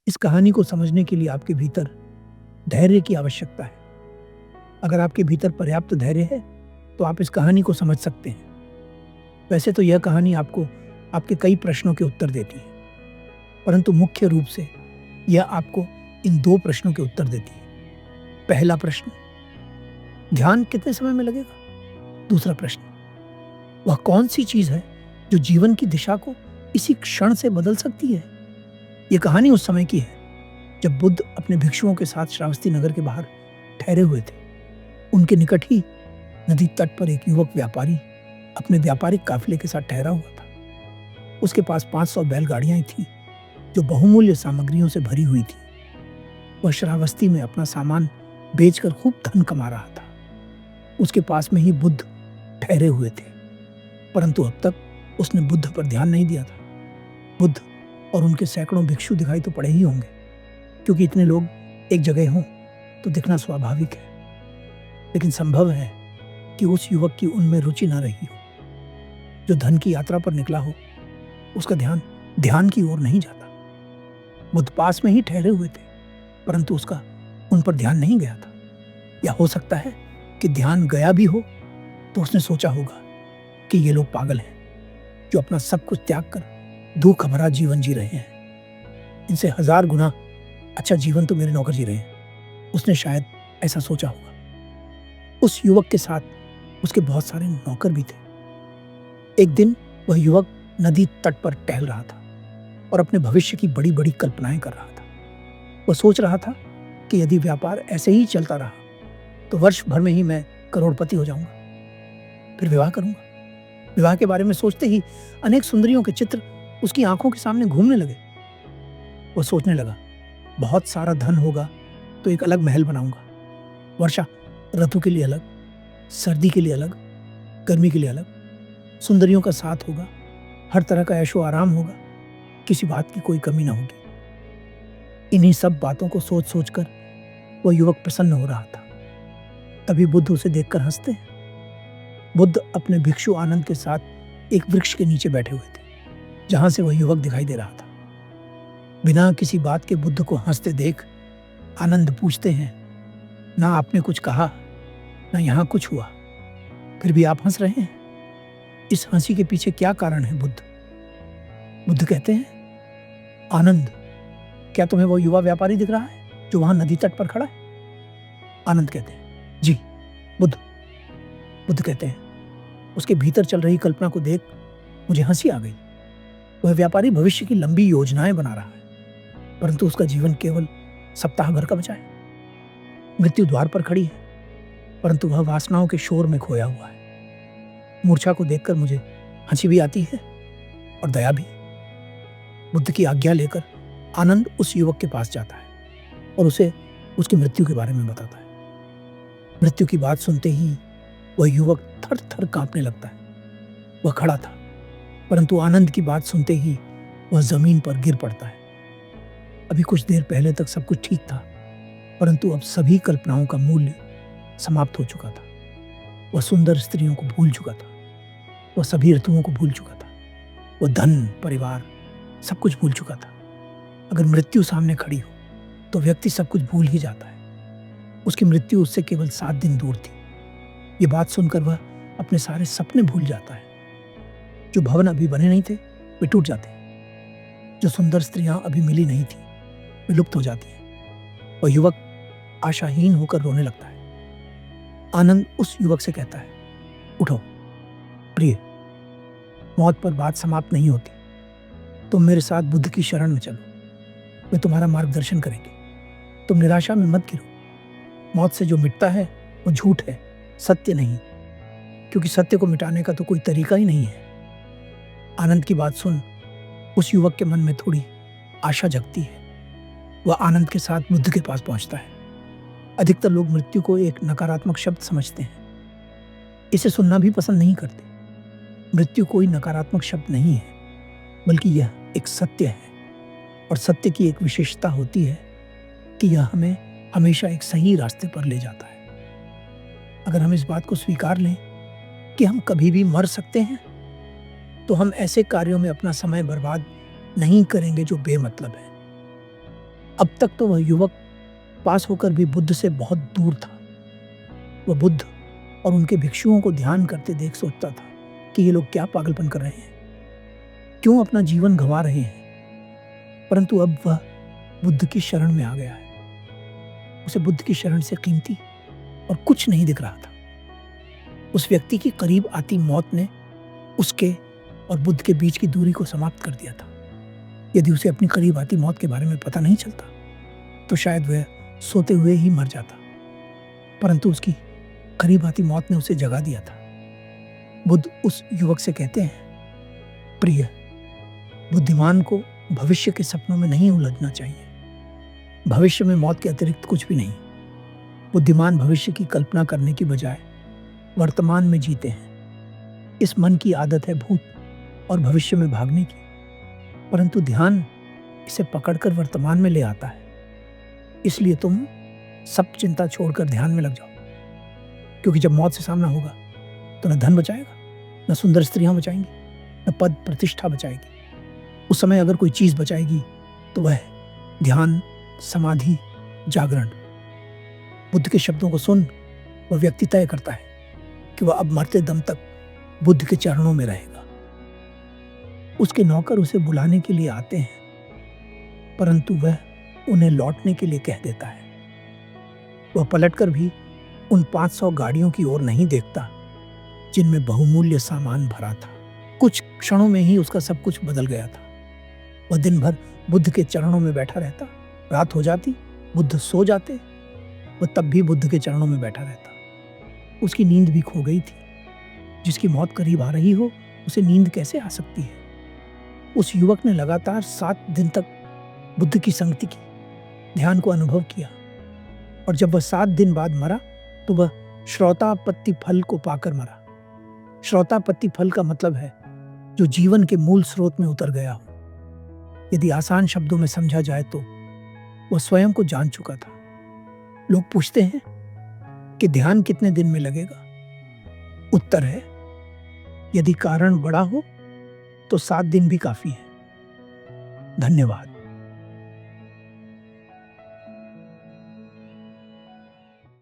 इस कहानी को समझने के लिए आपके भीतर धैर्य की आवश्यकता है। अगर आपके भीतर पर्याप्त धैर्य है, तो आप इस कहानी को समझ सकते हैं। वैसे तो यह कहानी आपको आपके कई प्रश्नों के उत्तर देती है, परंतु मुख्य रूप से यह आपको इन 2 प्रश्नों के उत्तर देती है। पहला प्रश्न, ध्यान कितने समय में लगेगा? दूसरा प्रश्न, वह कौन सी चीज है जो जीवन की दिशा को इसी क्षण से बदल सकती है? यह कहानी उस समय की है जब बुद्ध अपने भिक्षुओं के साथ श्रावस्ती नगर के बाहर ठहरे हुए थे। उनके निकट ही नदी तट पर एक युवक व्यापारी अपने व्यापारिक काफिले के साथ ठहरा हुआ था। उसके पास 500 बैलगाड़ियां थीं जो बहुमूल्य सामग्रियों से भरी हुई थी। वह श्रावस्ती में अपना सामान बेचकर खूब धन कमा रहा था। उसके पास में ही बुद्ध ठहरे हुए थे, परंतु अब तक उसने बुद्ध पर ध्यान नहीं दिया था। बुद्ध और उनके सैकड़ों भिक्षु दिखाई तो पड़े ही होंगे, क्योंकि इतने लोग एक जगह हों तो दिखना स्वाभाविक है। लेकिन संभव है कि उस युवक की उनमें रुचि न रही हो। जो धन की यात्रा पर निकला हो, उसका ध्यान की ओर नहीं जाता। बुद्ध पास में ही ठहरे हुए थे, परंतु उसका उन पर ध्यान नहीं गया था। या हो सकता है कि ध्यान गया भी हो तो उसने सोचा होगा कि ये लोग पागल हैं, जो अपना सब कुछ त्याग कर दुख भरा जीवन जी रहे हैं। इनसे 1000 गुना अच्छा जीवन तो मेरे नौकर जी रहे हैं। उसने शायद ऐसा सोचा होगा। उस युवक के साथ उसके बहुत सारे नौकर भी थे। एक दिन वह युवक नदी तट पर टहल रहा था और अपने भविष्य की बड़ी बड़ी कल्पनाएं कर रहा था। वह सोच रहा था कि यदि व्यापार ऐसे ही चलता रहा तो वर्ष भर में ही मैं करोड़पति हो जाऊंगा, फिर विवाह करूंगा। विवाह के बारे में सोचते ही अनेक सुंदरियों के चित्र उसकी आंखों के सामने घूमने लगे। वह सोचने लगा, बहुत सारा धन होगा तो एक अलग महल बनाऊंगा। वर्षा ऋतु के लिए अलग, सर्दी के लिए अलग, गर्मी के लिए अलग। सुंदरियों का साथ होगा, हर तरह का ऐशो आराम होगा, किसी बात की कोई कमी ना होगी। इन्हीं सब बातों को सोच सोचकर वह युवक प्रसन्न हो रहा था। तभी बुद्ध उसे देखकर हंसते हैं। बुद्ध अपने भिक्षु आनंद के साथ एक वृक्ष के नीचे बैठे हुए थे, जहां से वह युवक दिखाई दे रहा था। बिना किसी बात के बुद्ध को हंसते देख आनंद पूछते हैं, ना आपने कुछ कहा, ना यहां कुछ हुआ, फिर भी आप हंस रहे हैं। इस हंसी के पीछे क्या कारण है बुद्ध? बुद्ध कहते हैं, आनंद, क्या तुम्हें वो युवा व्यापारी दिख रहा है जो वहां नदी तट पर खड़ा है? आनंद कहते हैं, जी। बुद्ध कहते हैं, उसके भीतर चल रही कल्पना को देख मुझे हंसी आ गई। वह व्यापारी भविष्य की लंबी योजनाएं बना रहा है, परंतु उसका जीवन केवल सप्ताह भर का बचा है। मृत्यु द्वार पर खड़ी है, परंतु वह वासनाओं के शोर में खोया हुआ है। मूर्छा को देखकर मुझे हंसी भी आती है और दया भी। बुद्ध की आज्ञा लेकर आनंद उस युवक के पास जाता है और उसे उसकी मृत्यु के बारे में बताता है। मृत्यु की बात सुनते ही वह युवक थर थर कांपने लगता है। वह खड़ा था, परंतु आनंद की बात सुनते ही वह जमीन पर गिर पड़ता है। अभी कुछ देर पहले तक सब कुछ ठीक था, परंतु अब सभी कल्पनाओं का मूल्य समाप्त हो चुका था। वह सुंदर स्त्रियों को भूल चुका था, वह सभी ऋतुओं को भूल चुका था, वह धन, परिवार, सब कुछ भूल चुका था। अगर मृत्यु सामने खड़ी हो तो व्यक्ति सब कुछ भूल ही जाता है। उसकी मृत्यु उससे केवल 7 दिन दूर थी। ये बात सुनकर वह अपने सारे सपने भूल जाता है। जो भवन अभी बने नहीं थे वे टूट जाते हैं। जो सुंदर स्त्रियां अभी मिली नहीं थी वे लुप्त हो जाती हैं। वह युवक आशाहीन होकर रोने लगता है। आनंद उस युवक से कहता है, उठो प्रिय, मौत पर बात समाप्त नहीं होती। तुम मेरे साथ बुद्ध की शरण में चलो, वे तुम्हारा मार्गदर्शन करेंगे। तुम निराशा में मत गिरो। मौत से जो मिटता है वो झूठ है, सत्य नहीं, क्योंकि सत्य को मिटाने का तो कोई तरीका ही नहीं है। आनंद की बात सुन उस युवक के मन में थोड़ी आशा जगती है। वह आनंद के साथ बुद्ध के पास पहुंचता है। अधिकतर लोग मृत्यु को एक नकारात्मक शब्द समझते हैं, इसे सुनना भी पसंद नहीं करते। मृत्यु कोई नकारात्मक शब्द नहीं है, बल्कि यह एक सत्य है। और सत्य की एक विशेषता होती है कि यह हमें हमेशा एक सही रास्ते पर ले जाता है। अगर हम इस बात को स्वीकार लें कि हम कभी भी मर सकते हैं, तो हम ऐसे कार्यों में अपना समय बर्बाद नहीं करेंगे जो बेमतलब है। अब तक तो वह युवक पास होकर भी बुद्ध से बहुत दूर था। वह बुद्ध और उनके भिक्षुओं को ध्यान करते देख सोचता था कि ये लोग क्या पागलपन कर रहे हैं, क्यों अपना जीवन गंवा रहे हैं। परंतु अब वह बुद्ध की शरण में आ गया है। उसे बुद्ध की शरण से कीमती और कुछ नहीं दिख रहा था। उस व्यक्ति की करीब आती मौत ने उसके और बुद्ध के बीच की दूरी को समाप्त कर दिया था। यदि उसे अपनी करीब आती मौत के बारे में पता नहीं चलता तो शायद वह सोते हुए ही मर जाता, परंतु उसकी करीब आती मौत ने उसे जगा दिया था। बुद्ध उस युवक से कहते हैं, प्रिय, बुद्धिमान को भविष्य के सपनों में नहीं उलझना चाहिए। भविष्य में मौत के अतिरिक्त कुछ भी नहीं। बुद्धिमान भविष्य की कल्पना करने की बजाय वर्तमान में जीते हैं। इस मन की आदत है भूत और भविष्य में भागने की, परंतु ध्यान इसे पकड़कर वर्तमान में ले आता है। इसलिए तुम सब चिंता छोड़कर ध्यान में लग जाओ, क्योंकि जब मौत से सामना होगा तो न धन बचाएगा, न सुंदर स्त्रियां बचाएंगी, न पद प्रतिष्ठा बचाएगी। उस समय अगर कोई चीज बचाएगी तो वह ध्यान, समाधि, जागरण। बुद्ध के शब्दों को सुन वह व्यक्ति तय करता है कि वह अब मरते दम तक बुद्ध के चरणों में रहेगा। उसके नौकर उसे बुलाने के लिए आते हैं, परंतु वह उन्हें लौटने के लिए कह देता है। वह पलटकर भी उन 500 गाड़ियों की ओर नहीं देखता जिनमें बहुमूल्य सामान भरा था। कुछ क्षणों में ही उसका सब कुछ बदल गया था। वह दिन भर बुद्ध के चरणों में बैठा रहता। रात हो जाती, बुद्ध सो जाते, वह तब भी बुद्ध के चरणों में बैठा रहता। उसकी नींद भी खो गई थी। जिसकी मौत करीब आ रही हो उसे नींद कैसे आ सकती है। उस युवक ने लगातार 7 दिन तक बुद्ध की संगति की, ध्यान को अनुभव किया, और जब वह 7 दिन बाद मरा तो वह श्रौतापत्ति फल को पाकर मरा। श्रौतापत्ति फल का मतलब है जो जीवन के मूल स्रोत में उतर गया हो। यदि आसान शब्दों में समझा जाए तो वह स्वयं को जान चुका था। लोग पूछते हैं कि ध्यान कितने दिन में लगेगा। उत्तर है, यदि कारण बड़ा हो तो 7 दिन भी काफी है। धन्यवाद।